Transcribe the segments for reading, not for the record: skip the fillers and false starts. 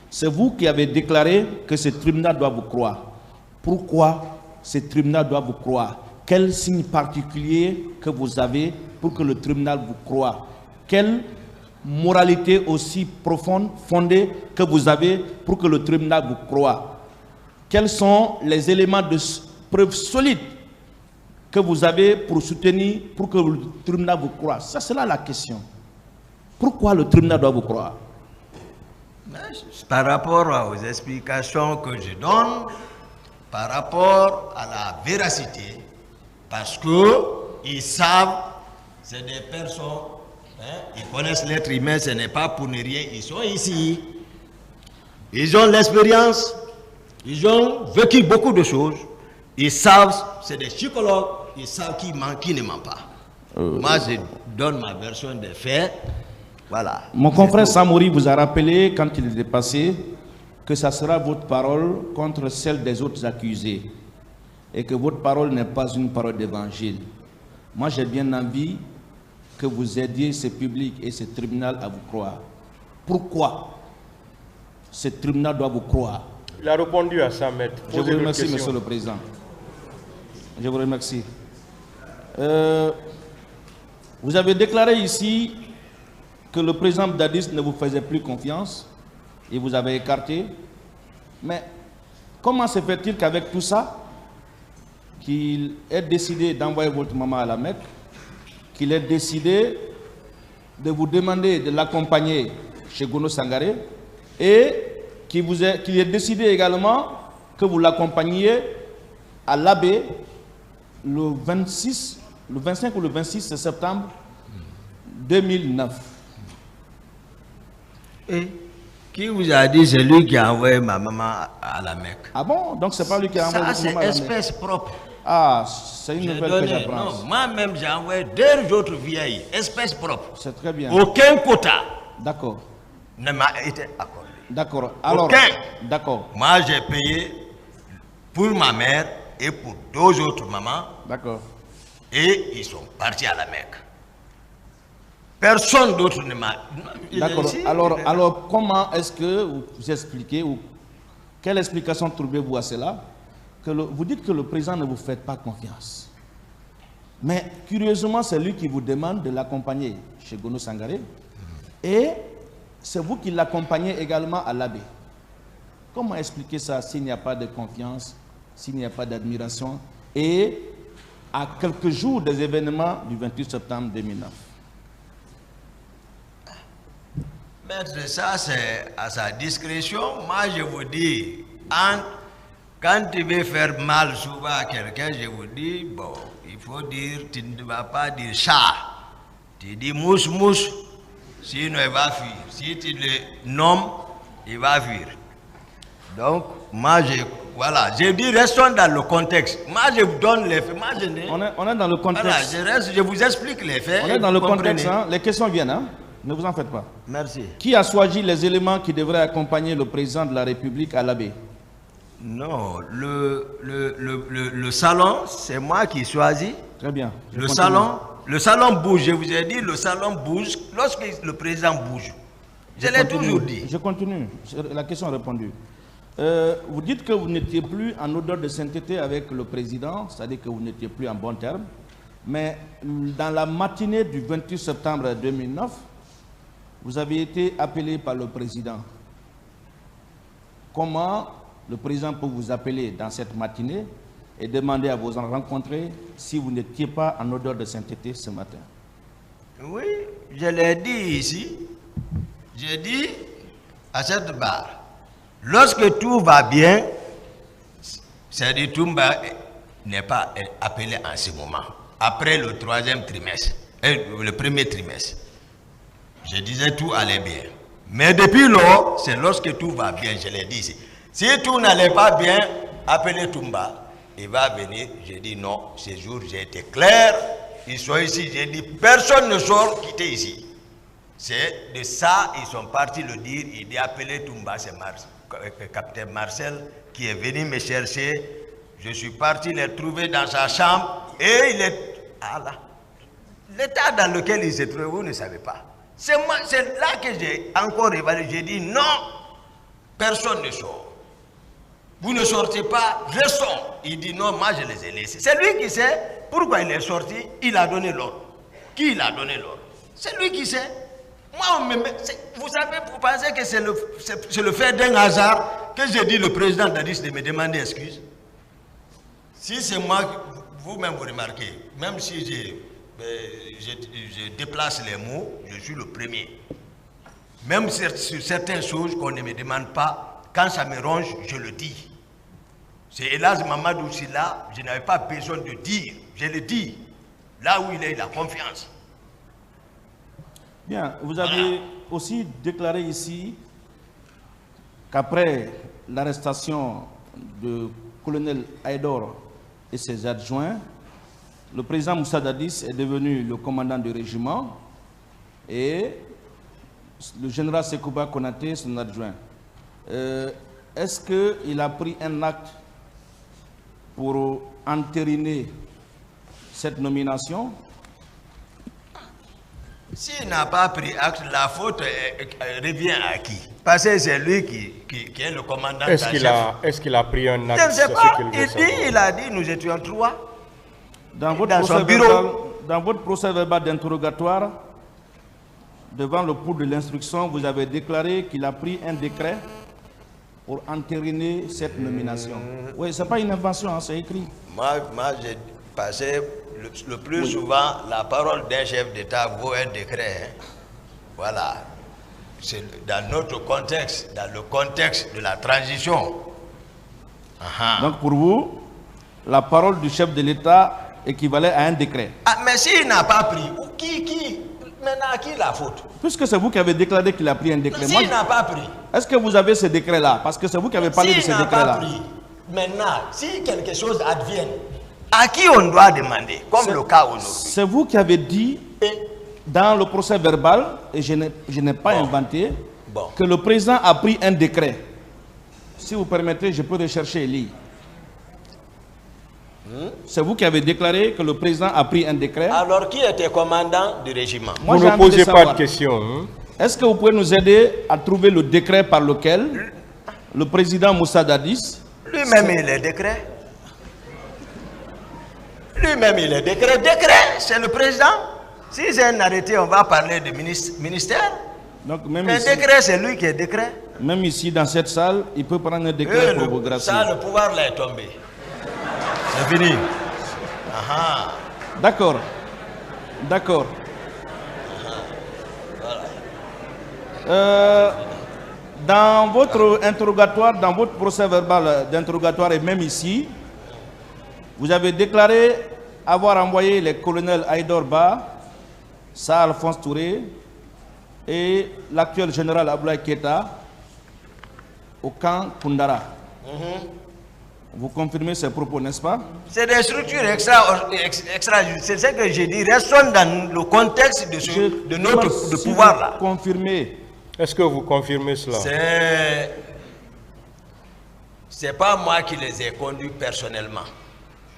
C'est vous qui avez déclaré que ce tribunal doit vous croire. Pourquoi ce tribunal doit vous croire? Quel signe particulier que vous avez pour que le tribunal vous croie? Quelle moralité aussi profonde, fondée que vous avez pour que le tribunal vous croie? Quels sont les éléments de preuve solides que vous avez pour soutenir, pour que le tribunal vous croie? Ça, c'est là la question. Pourquoi le tribunal doit vous croire? Par rapport aux explications que je donne, par rapport à la véracité, parce qu'ils savent, c'est des personnes, ils connaissent l'être humain, ce n'est pas pour ne rien, ils sont ici. Ils ont l'expérience, ils ont vécu beaucoup de choses, ils savent, c'est des psychologues, ils savent qui ment, qui ne ment pas. Moi, je donne ma version des faits. Voilà. Mon confrère Samori vous a rappelé, quand il est passé, que ça sera votre parole contre celle des autres accusés. Et que votre parole n'est pas une parole d'évangile. Moi, j'ai bien envie que vous aidiez ce public et ce tribunal à vous croire. Pourquoi ce tribunal doit vous croire? Il a répondu à ça, maître. Je vous remercie, Monsieur le Président. Je vous remercie. Vous avez déclaré ici que le président Dadis ne vous faisait plus confiance et vous avez écarté. Mais comment se fait-il qu'avec tout ça, qu'il ait décidé d'envoyer votre maman à la Mecque, qu'il ait décidé de vous demander de l'accompagner chez Gono Sangaré et qu'il ait décidé également que vous l'accompagniez à l'Abbé le 25 ou le 26 septembre 2009. Et qui vous a dit c'est lui qui a envoyé ma maman à la Mecque? Ah bon? Donc c'est pas lui qui a envoyé votre maman à la Mecque? Ça, c'est espèce propre. Ah, c'est une nouvelle que j'apprends. Non, moi-même j'ai envoyé deux autres vieilles, espèces propres. C'est très bien. Aucun quota. D'accord. Ne m'a été accordé. D'accord. Alors, aucun. D'accord. Moi j'ai payé pour ma mère et pour deux autres mamans. D'accord. Et ils sont partis à la Mecque. Personne d'autre ne m'a... D'accord. Alors, comment est-ce que vous expliquez, ou quelle explication trouvez-vous à cela, que vous dites que le président ne vous fait pas confiance? Mais curieusement, c'est lui qui vous demande de l'accompagner chez Gono Sangaré. Et c'est vous qui l'accompagnez également à l'Abbé. Comment expliquer ça s'il n'y a pas de confiance, s'il n'y a pas d'admiration, et à quelques jours des événements du 28 septembre 2009? Maître, ça c'est à sa discrétion. Moi je vous dis, quand tu veux faire mal souvent à quelqu'un, je vous dis, bon, il faut dire, tu ne vas pas dire chat. Tu dis mouche, mouche, sinon il va fuir. Si tu le nommes, il va fuir. Donc, moi voilà, je dis restons dans le contexte. Moi je vous donne les faits. Moi, on est dans le contexte. Voilà, je vous explique les faits. On est dans le contexte, hein? Les questions viennent, hein? Ne vous en faites pas. Merci. Qui a choisi les éléments qui devraient accompagner le président de la République à l'Abbé? Non, le salon, c'est moi qui choisis. Très bien. Le salon bouge, je vous ai dit, le salon bouge lorsque le président bouge. Je l'ai toujours dit. Je continue, la question est répondue. Vous dites que vous n'étiez plus en odeur de sainteté avec le président, c'est-à-dire que vous n'étiez plus en bon terme. Mais dans la matinée du 28 septembre 2009, vous avez été appelé par le président. Comment le président peut vous appeler dans cette matinée et demander à vous en rencontrer si vous n'étiez pas en odeur de sainteté ce matin? Oui, je l'ai dit ici. J'ai dit à cette barre, lorsque tout va bien, c'est-à-dire Toumba n'est pas appelé en ce moment, après le troisième trimestre, le premier trimestre. Je disais tout allait bien. Mais depuis lors, c'est lorsque tout va bien, je l'ai dit ici. Si tout n'allait pas bien, appelez Toumba. Il va venir. J'ai dit non, ce jour j'ai été clair. Ils sont ici. J'ai dit personne ne sort quitter ici. C'est de ça, ils sont partis le dire. Il dit appelez Toumba, c'est capitaine Marcel qui est venu me chercher. Je suis parti les trouver dans sa chambre et il est... Ah là, l'état dans lequel il se trouve, vous ne savez pas. C'est là que j'ai encore évalué. J'ai dit non, personne ne sort. Vous ne sortez pas, restons. Il dit non, moi je les ai laissés. C'est lui qui sait pourquoi il est sorti, il a donné l'ordre. Qui il a donné l'ordre? C'est lui qui sait. Moi, vous savez, vous pensez que c'est le fait d'un hasard que j'ai dit le président Dadis de me demander excuse? Si c'est moi, vous-même vous remarquez, même si je déplace les mots, je suis le premier. Même sur certaines choses qu'on ne me demande pas, quand ça me ronge, je le dis. C'est hélas Mamadou Silla, je n'avais pas besoin de dire, je le dis. Là où il a confiance. Bien, vous avez aussi déclaré ici qu'après l'arrestation du colonel Aïdor et ses adjoints, le président Moussa Dadis est devenu le commandant du régiment et le général Sekouba Konaté son adjoint. Est-ce qu'il a pris un acte pour entériner cette nomination? S'il n'a pas pris acte, la faute revient à qui? Parce que c'est lui qui est le commandant. Est-ce qu'il a pris un acte? Je ne sais pas. Il a dit, nous étions 3. Dans votre procès verbal d'interrogatoire, devant le pouls de l'instruction, vous avez déclaré qu'il a pris un décret pour entériner cette nomination. Oui, ce n'est pas une invention, hein, c'est écrit. Moi j'ai passé le plus souvent, la parole d'un chef d'État vaut un décret. Hein. Voilà. C'est dans notre contexte, dans le contexte de la transition. Donc pour vous, la parole du chef de l'État équivalait à un décret. Ah, mais s'il n'a pas pris, maintenant à qui la faute? Puisque c'est vous qui avez déclaré qu'il a pris un décret. S'il n'a pas pris. Est-ce que vous avez ce décret-là? Parce que c'est vous qui avez parlé de ce décret-là. S'il n'a pas pris, maintenant, si quelque chose advienne, à qui on doit demander, comme le cas aujourd'hui? C'est vous qui avez dit dans le procès verbal, et je n'ai pas inventé, que le président a pris un décret. Si vous permettez, je peux rechercher et lire. C'est vous qui avez déclaré que le président a pris un décret. Alors, qui était commandant du régiment? Vous ne posez pas de questions. Est-ce que vous pouvez nous aider à trouver le décret par lequel le président Moussa Dadis... Lui-même, il est décret. Lui-même, il est décret. Décret, c'est le président. Si c'est un arrêté, on va parler de ministère. Donc, même mais ici, décret, c'est lui qui est décret. Même ici, dans cette salle, il peut prendre un décret pour vous gracier. Ça, le pouvoir là est tombé. C'est fini. D'accord. D'accord. Dans votre interrogatoire, dans votre procès verbal d'interrogatoire et même ici, vous avez déclaré avoir envoyé les colonels Aïdor Ba, Sa Alphonse Touré et l'actuel général Abdoulaye Keita au camp Koundara. Vous confirmez ces propos, n'est-ce pas? C'est des structures extra. C'est ce que j'ai dit. Restons dans le contexte de notre pouvoir là. Confirmez. Est-ce que vous confirmez cela? C'est pas moi qui les ai conduits personnellement,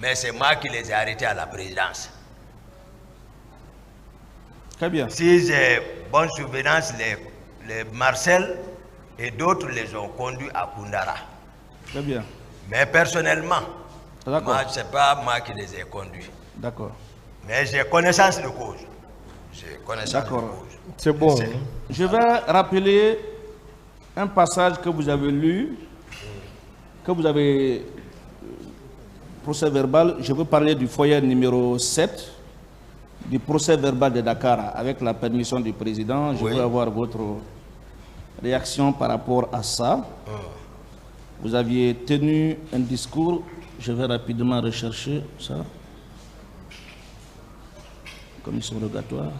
mais c'est moi qui les ai arrêtés à la présidence. Très bien. Si j'ai bonne souvenance, les Marcel et d'autres les ont conduits à Koundara. Très bien. Mais personnellement, moi, ce n'est pas moi qui les ai conduits. D'accord. Mais j'ai connaissance de cause. J'ai connaissance de cause. C'est bon. Je vais rappeler un passage que vous avez lu, que vous avez procès verbal. Je veux parler du foyer numéro 7 du procès verbal de Dakar avec la permission du président. Je veux avoir votre réaction par rapport à ça. Vous aviez tenu un discours, je vais rapidement rechercher ça. Commission rogatoire.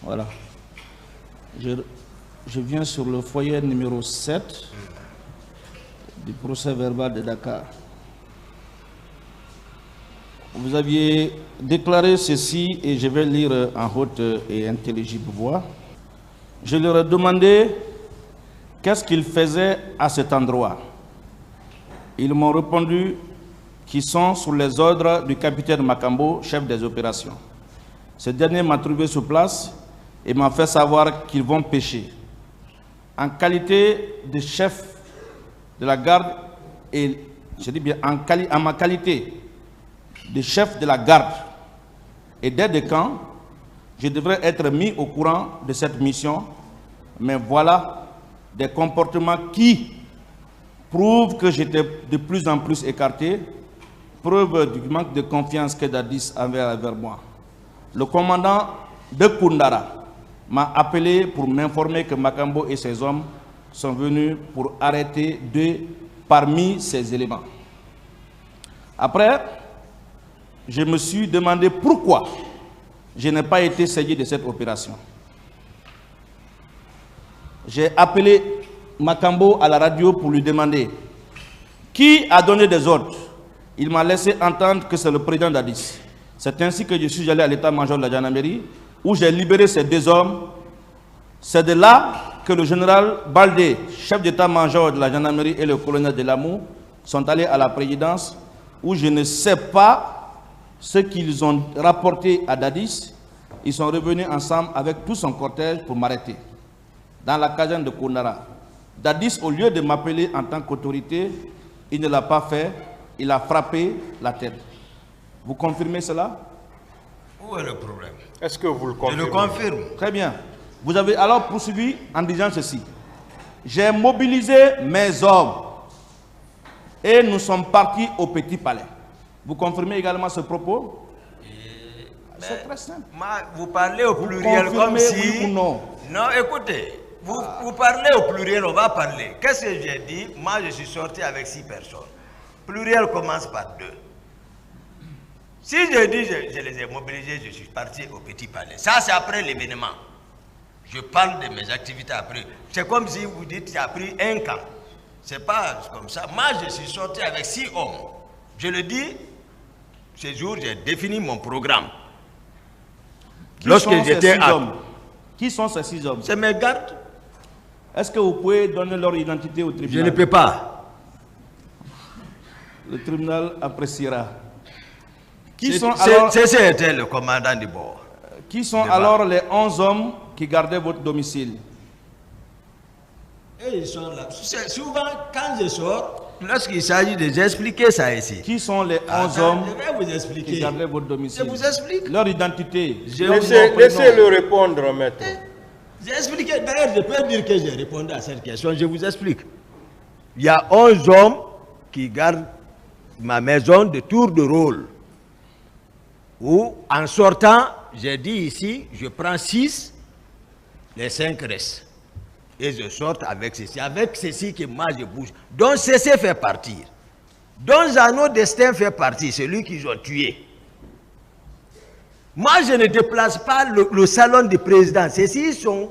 Voilà. Je viens sur le foyer numéro 7 du procès verbal de Dakar. Vous aviez déclaré ceci et je vais lire en haute et intelligible voix. Je leur ai demandé qu'est-ce qu'ils faisaient à cet endroit. Ils m'ont répondu qu'ils sont sous les ordres du capitaine Makambo, chef des opérations. Ce dernier m'a trouvé sur place et m'a fait savoir qu'ils vont pêcher. en qualité de chef de la garde, et je dis bien en ma qualité de chef de la garde et d'aide de camp, je devrais être mis au courant de cette mission, mais voilà des comportements qui prouvent que j'étais de plus en plus écarté, preuve du manque de confiance que Dadis avait envers moi. Le commandant de Koundara m'a appelé pour m'informer que Makambo et ses hommes sont venus pour arrêter deux parmi ces éléments. Après, je me suis demandé pourquoi je n'ai pas été saisi de cette opération. J'ai appelé Makambo à la radio pour lui demander qui a donné des ordres. Il m'a laissé entendre que c'est le président Dadis. C'est ainsi que je suis allé à l'état-major de la gendarmerie où j'ai libéré ces deux hommes. C'est de là que le général Baldé, chef d'état-major de la gendarmerie, et le colonel Delamou sont allés à la présidence où je ne sais pas ce qu'ils ont rapporté à Dadis. Ils sont revenus ensemble avec tout son cortège pour m'arrêter dans la caserne de Koundara. Dadis, au lieu de m'appeler en tant qu'autorité, il ne l'a pas fait, il a frappé la tête. Vous confirmez cela? Où est le problème? Est-ce que vous le confirmez? Je le confirme. Très bien. Vous avez alors poursuivi en disant ceci. J'ai mobilisé mes hommes et nous sommes partis au Petit Palais. Vous confirmez également ce propos? C'est très simple. Vous parlez au pluriel comme si... Oui ou non? Non, écoutez, vous parlez au pluriel, on va parler. Qu'est-ce que j'ai dit? Moi, je suis sorti avec 6 personnes. Pluriel commence par 2. Si je dis je les ai mobilisés, je suis parti au Petit Palais. Ça, c'est après l'événement. Je parle de mes activités après. C'est comme si vous dites j'ai pris un camp. C'est pas comme ça. Moi, je suis sorti avec 6 hommes. Je le dis, ce jour, j'ai défini mon programme. Lorsque j'étais à... Qui sont ces 6 hommes? C'est mes gardes. Est-ce que vous pouvez donner leur identité au tribunal? Je ne peux pas. Le tribunal appréciera. C'était le commandant du bord. Qui sont alors les 11 hommes qui gardaient votre domicile? Et ils sont là. Souvent, quand je sors, lorsqu'il s'agit de j'expliquer ça ici. Qui sont les 11 hommes qui gardaient votre domicile? Je vous explique. Leur identité. Laissez-le répondre, maître. J'ai expliqué. D'ailleurs, je peux dire que j'ai répondu à cette question. Je vous explique. Il y a 11 hommes qui gardent ma maison de tour de rôle. Où, en sortant, j'ai dit ici, je prends 6, les 5 restent. Et je sors avec ceci. Avec ceci que moi je bouge. Donc ceci fait partir. Donc Jeannot Destin fait partie, celui qu'ils ont tué. Moi je ne déplace pas le salon du président. Ceux-ci sont,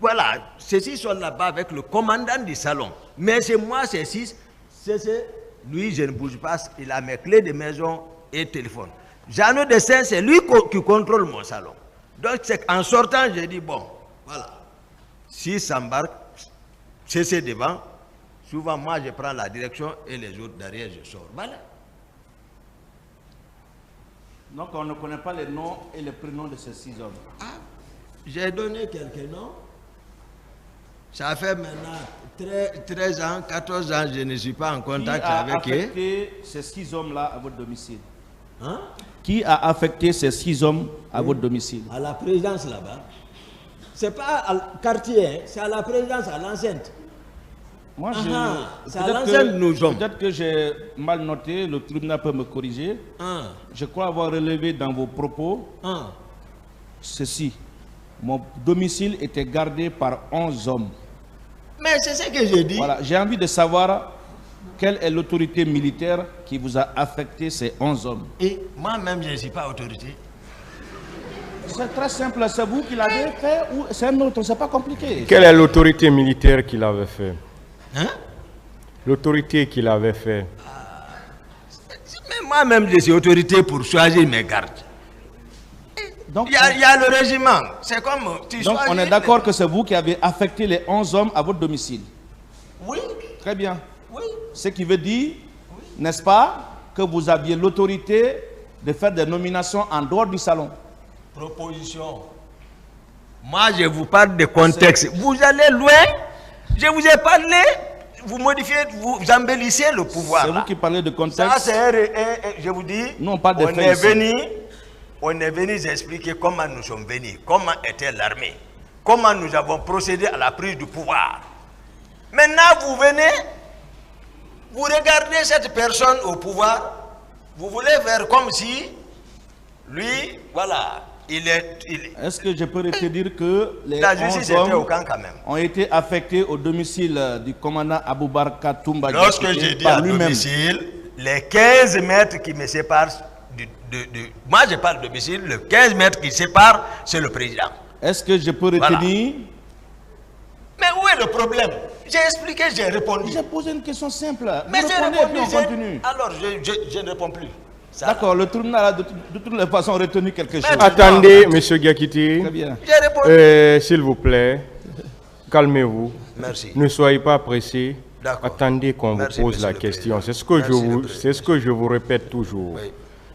voilà, ceux-ci sont là-bas avec le commandant du salon. Mais c'est moi, c'est 6. Lui, je ne bouge pas. Il a mes clés de maison et téléphone. Jeannot Destin, c'est lui qui contrôle mon salon. Donc, en sortant, j'ai dit, bon, voilà. Si s'embarque, c'est devant. Souvent, moi, je prends la direction et les autres derrière, je sors. Voilà. Donc, on ne connaît pas les noms et les prénoms de ces 6 hommes. Ah, j'ai donné quelques noms. Ça fait maintenant 13 ans, 14 ans, je ne suis pas en contact avec eux. Qui a affecté ces 6 hommes-là à votre domicile? Hein? Qui a affecté ces 6 hommes à votre domicile? À la présidence là-bas. C'est pas à quartier, c'est à la présidence, à l'enceinte. Moi, c'est à l'enceinte nous sommes. Peut-être que j'ai mal noté, le tribunal peut me corriger. Je crois avoir relevé dans vos propos ceci. Mon domicile était gardé par 11 hommes. Mais c'est ce que j'ai dit. Voilà, j'ai envie de savoir quelle est l'autorité militaire qui vous a affecté ces 11 hommes. Et moi-même, je ne suis pas autorité. C'est très simple, c'est vous qui l'avez fait ou c'est un autre, c'est pas compliqué. Quelle est l'autorité militaire qui l'avait fait? Hein? L'autorité qui l'avait fait. Mais moi-même, je suis autorité pour choisir mes gardes. Donc, il y a le régiment. C'est comme donc on est d'accord que c'est vous qui avez affecté les 11 hommes à votre domicile? Oui. Très bien. Oui. Ce qui veut dire, n'est-ce pas, que vous aviez l'autorité de faire des nominations en dehors du salon? Proposition. Moi, je vous parle de contexte. Vous allez loin. Je vous ai parlé. Vous modifiez, vous embellissez le pouvoir. C'est vous là. qui parlez de Ça, contexte. c'est je vous dis, Nous, on parle de on faits est ici. venu. On est venu expliquer comment nous sommes venus, comment était l'armée, comment nous avons procédé à la prise du pouvoir. Maintenant, vous venez, vous regardez cette personne au pouvoir, vous voulez faire comme si, lui, voilà, Est-ce que je peux retenir que les la justice 11 était au hommes camp quand même. ont été affectés au domicile du commandant Aboubacar Toumba Lorsque Diakité j'ai dit par à lui-même? domicile, les 15 mètres qui me séparent, moi je parle de domicile, le 15 mètres qui séparent, c'est le président. Est-ce que je peux retenir? Mais où est le problème? J'ai expliqué, j'ai répondu. J'ai posé une question simple. Mais Vous j'ai répondez et puis répondu. on continue. Alors, je ne réponds plus. Ça, D'accord, le tribunal a de toutes les façons retenu quelque chose. Attendez, monsieur Diakité. Très bien. j'ai répondu. S'il vous plaît, calmez-vous. Merci. Ne soyez pas pressé. D'accord. Attendez qu'on vous Merci, pose monsieur la le question. président. C'est ce que Merci, le président. c'est ce que je vous répète toujours. Oui.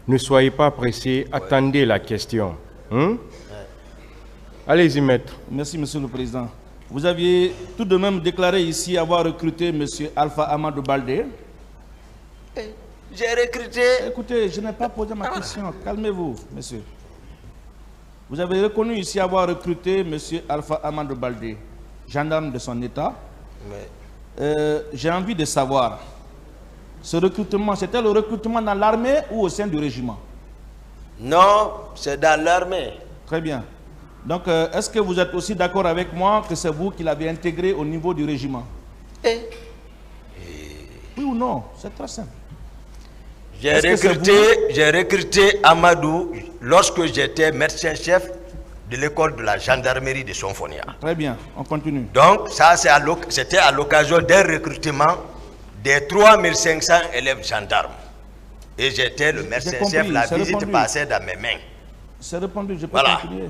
Ne soyez pas pressé. Attendez la question. Hein? Allez-y, maître. Merci, monsieur le président. Vous aviez tout de même déclaré ici avoir recruté M. Alpha Amadou Baldé. J'ai recruté. Écoutez, je n'ai pas posé ma question. Calmez-vous, monsieur. Vous avez reconnu ici avoir recruté M. Alpha Amadou Baldé, gendarme de son État. J'ai envie de savoir, ce recrutement, c'était le recrutement dans l'armée ou au sein du régiment? Non, c'est dans l'armée. Très bien. Donc, est-ce que vous êtes aussi d'accord avec moi que c'est vous qui l'avez intégré au niveau du régiment? Oui ou non? C'est très simple. J'ai recruté Amadou lorsque j'étais médecin-chef de l'école de la gendarmerie de Sonfonia. Très bien, on continue. Donc, ça, c'était à l'occasion d'un recrutement des 3500 élèves gendarmes. Et j'étais le médecin-chef, la visite passait dans mes mains. C'est répondu, je peux Voilà. continuer.